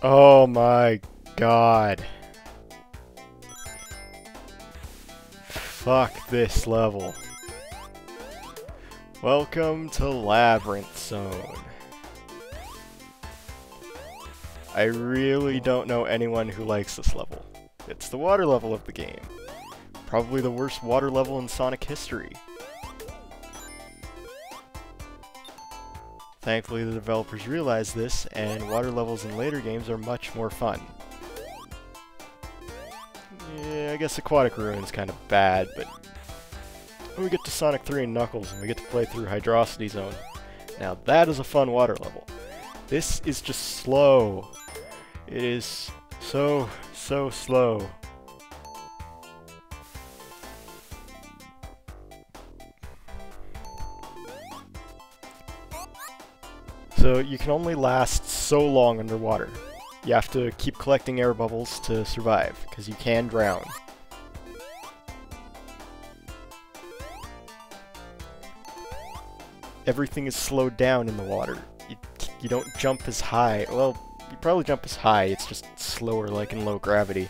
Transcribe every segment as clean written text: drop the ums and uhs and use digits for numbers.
Oh my god. Fuck this level. Welcome to Labyrinth Zone. I really don't know anyone who likes this level. It's the water level of the game. Probably the worst water level in Sonic history. Thankfully, the developers realized this, and water levels in later games are much more fun. Yeah, I guess Aquatic Ruin's kind of bad, but when we get to Sonic 3 and Knuckles and we get to play through Hydrocity Zone, now that is a fun water level. This is just slow. It is so slow. So you can only last so long underwater. You have to keep collecting air bubbles to survive, because you can drown. Everything is slowed down in the water. You don't jump as high. Well, you probably jump as high, it's just slower like in low gravity.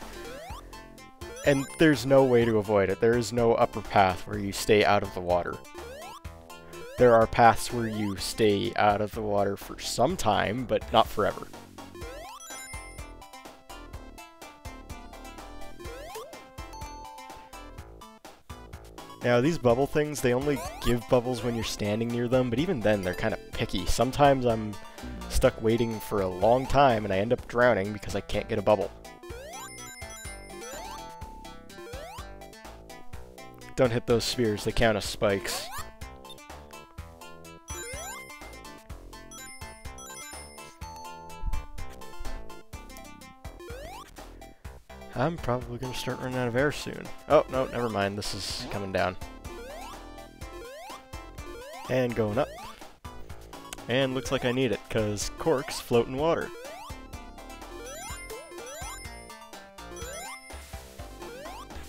And there's no way to avoid it. There is no upper path where you stay out of the water. There are paths where you stay out of the water for some time, but not forever. Now, these bubble things, they only give bubbles when you're standing near them, but even then, they're kind of picky. Sometimes I'm stuck waiting for a long time, and I end up drowning because I can't get a bubble. Don't hit those spheres, they count as spikes. I'm probably going to start running out of air soon. Oh, no, never mind. This is coming down. And going up. And looks like I need it, because corks float in water.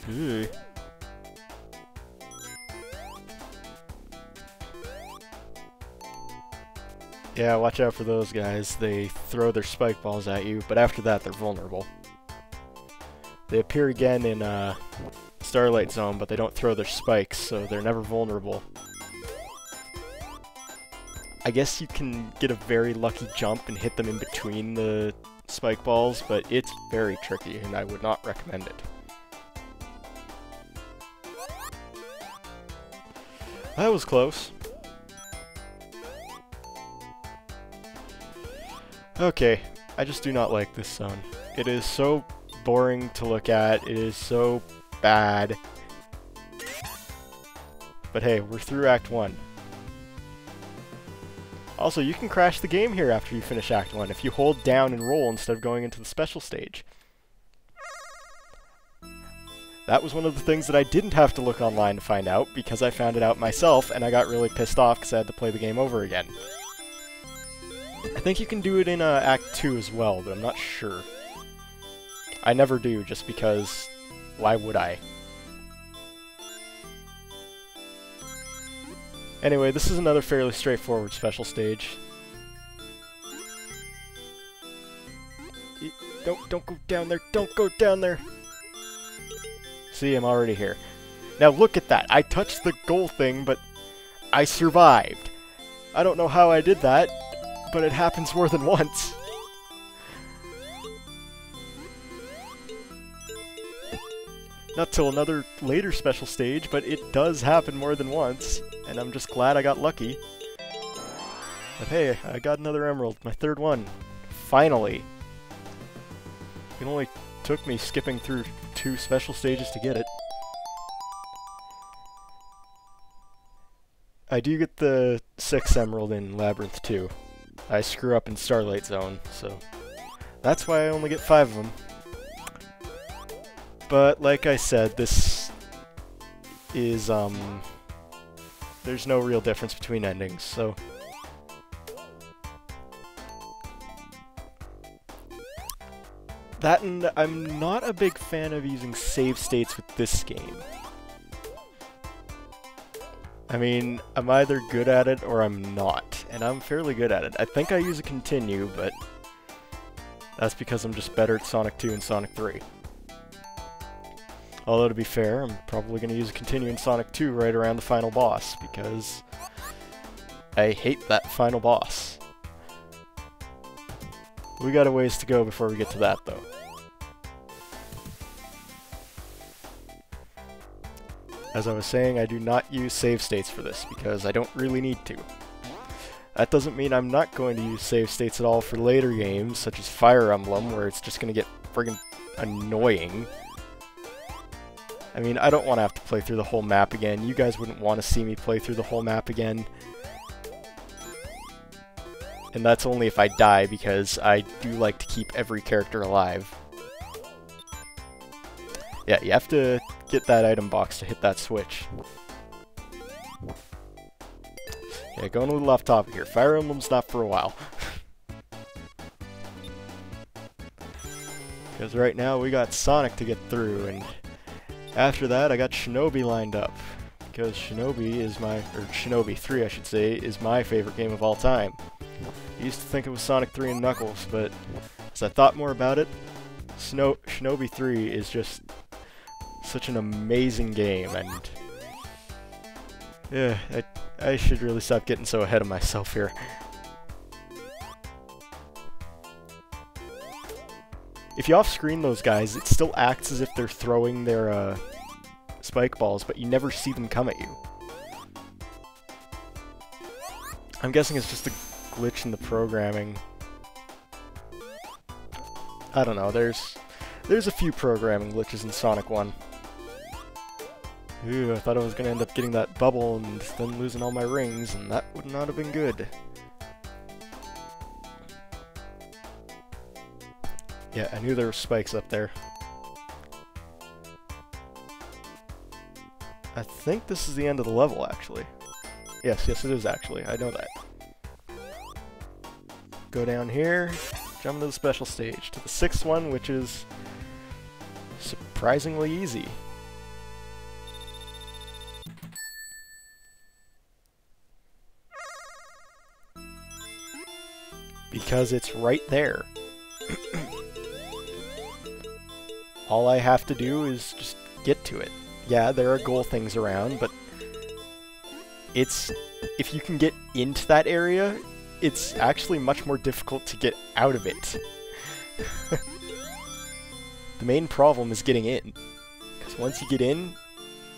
Ooh. Yeah, watch out for those guys. They throw their spike balls at you, but after that, they're vulnerable. They appear again in Starlight Zone, but they don't throw their spikes, so they're never vulnerable. I guess you can get a very lucky jump and hit them in between the spike balls, but it's very tricky, and I would not recommend it. That was close. Okay, I just do not like this zone. It is so boring to look at. It is so bad. But hey, we're through Act 1. Also, you can crash the game here after you finish Act 1 if you hold down and roll instead of going into the special stage. That was one of the things that I didn't have to look online to find out, because I found it out myself, and I got really pissed off because I had to play the game over again. I think you can do it in Act 2 as well, but I'm not sure. I never do, just because, why would I? Anyway, this is another fairly straightforward special stage. Don't go down there, don't go down there! See, I'm already here. Now look at that, I touched the goal thing, but I survived. I don't know how I did that, but it happens more than once. Not till another later special stage, but it does happen more than once, and I'm just glad I got lucky. But hey, I got another emerald, my third one. Finally! It only took me skipping through 2 special stages to get it. I do get the 6th emerald in Labyrinth 2. I screw up in Starlight Zone, so that's why I only get 5 of them. But like I said, this is, there's no real difference between endings, so that, and I'm not a big fan of using save states with this game. I mean, I'm either good at it or I'm not, and I'm fairly good at it. I think I use a continue, but That's because I'm just better at Sonic 2 and Sonic 3. Although, to be fair, I'm probably going to use a continue in Sonic 2 right around the final boss, because I hate that final boss. We got a ways to go before we get to that, though. As I was saying, I do not use save states for this, because I don't really need to. That doesn't mean I'm not going to use save states at all for later games, such as Fire Emblem, where it's just going to get friggin' annoying. I mean, I don't want to have to play through the whole map again. You guys wouldn't want to see me play through the whole map again. And that's only if I die, because I do like to keep every character alive. Yeah, you have to get that item box to hit that switch. Yeah, going a little off topic here. Fire Emblem's not for a while. Because right now we got Sonic to get through, and after that I got Shinobi lined up. Because Shinobi is my, or Shinobi 3 I should say, is my favorite game of all time. I used to think it was Sonic 3 and Knuckles, but as I thought more about it, Shinobi 3 is just such an amazing game, and yeah, I should really stop getting so ahead of myself here. If you off-screen those guys, it still acts as if they're throwing their spike balls, but you never see them come at you. I'm guessing it's just a glitch in the programming. I don't know, there's a few programming glitches in Sonic 1. Ooh, I thought I was going to end up getting that bubble and then losing all my rings, and that would not have been good. Yeah, I knew there were spikes up there. I think this is the end of the level, actually. Yes, it is, actually. I know that. Go down here, jump into the special stage, to the 6th one, which is surprisingly easy. Because it's right there. All I have to do is just get to it. Yeah, there are goal things around, but it's... if you can get into that area, it's actually much more difficult to get out of it. The main problem is getting in. Because once you get in,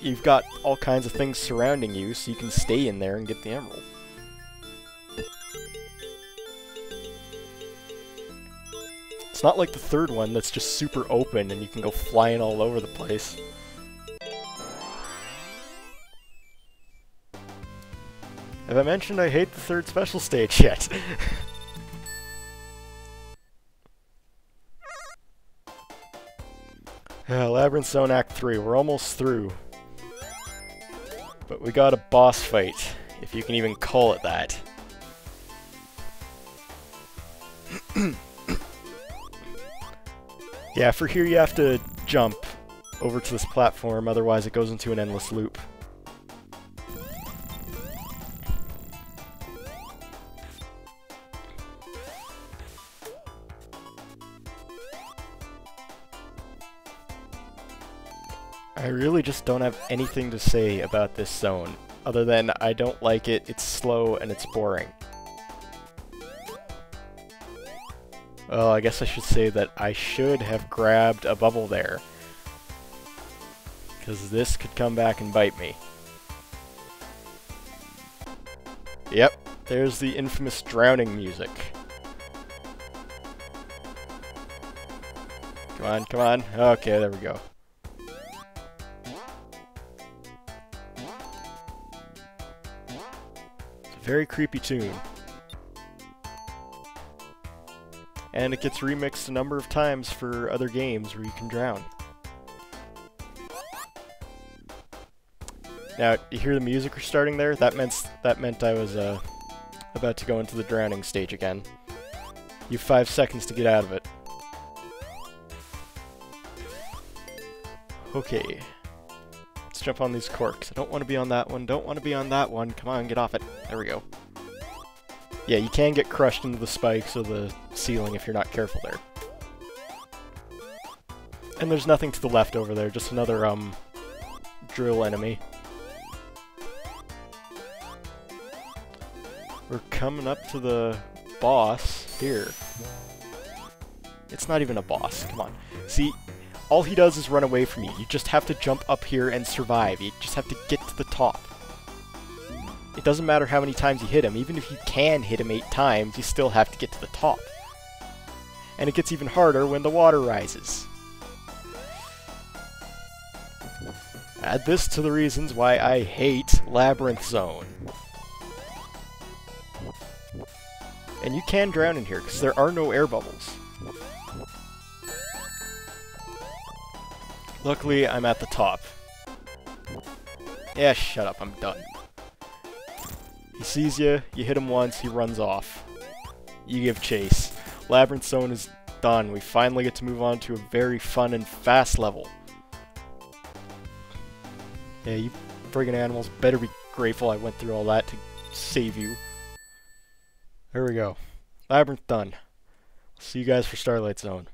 you've got all kinds of things surrounding you, so you can stay in there and get the emerald. It's not like the 3rd one that's just super open and you can go flying all over the place. Have I mentioned I hate the 3rd special stage yet? Labyrinth Zone Act 3, we're almost through. But we got a boss fight, if you can even call it that. Yeah, for here you have to jump over to this platform, otherwise it goes into an endless loop. I really just don't have anything to say about this zone, other than I don't like it, it's slow, and it's boring. Well, I guess I should say that I should have grabbed a bubble there, because this could come back and bite me. Yep, there's the infamous drowning music. Come on, come on. Okay, there we go. It's a very creepy tune. And it gets remixed a number of times for other games where you can drown. Now, you hear the music restarting there? That meant I was about to go into the drowning stage again. You have 5 seconds to get out of it. Okay. Let's jump on these corks. I don't want to be on that one, don't want to be on that one. Come on, get off it. There we go. Yeah, you can get crushed into the spikes or the ceiling if you're not careful there. And there's nothing to the left over there, just another, drill enemy. We're coming up to the boss here. It's not even a boss, come on. See, all he does is run away from you. You just have to jump up here and survive. You just have to get to the top. It doesn't matter how many times you hit him. Even if you can hit him 8 times, you still have to get to the top. And it gets even harder when the water rises. Add this to the reasons why I hate Labyrinth Zone. And you can drown in here, because there are no air bubbles. Luckily, I'm at the top. Yeah, shut up, I'm done. He sees you, you hit him once, he runs off. You give chase. Labyrinth Zone is done. We finally get to move on to a very fun and fast level. Yeah, you friggin' animals better be grateful I went through all that to save you. There we go. Labyrinth done. See you guys for Starlight Zone.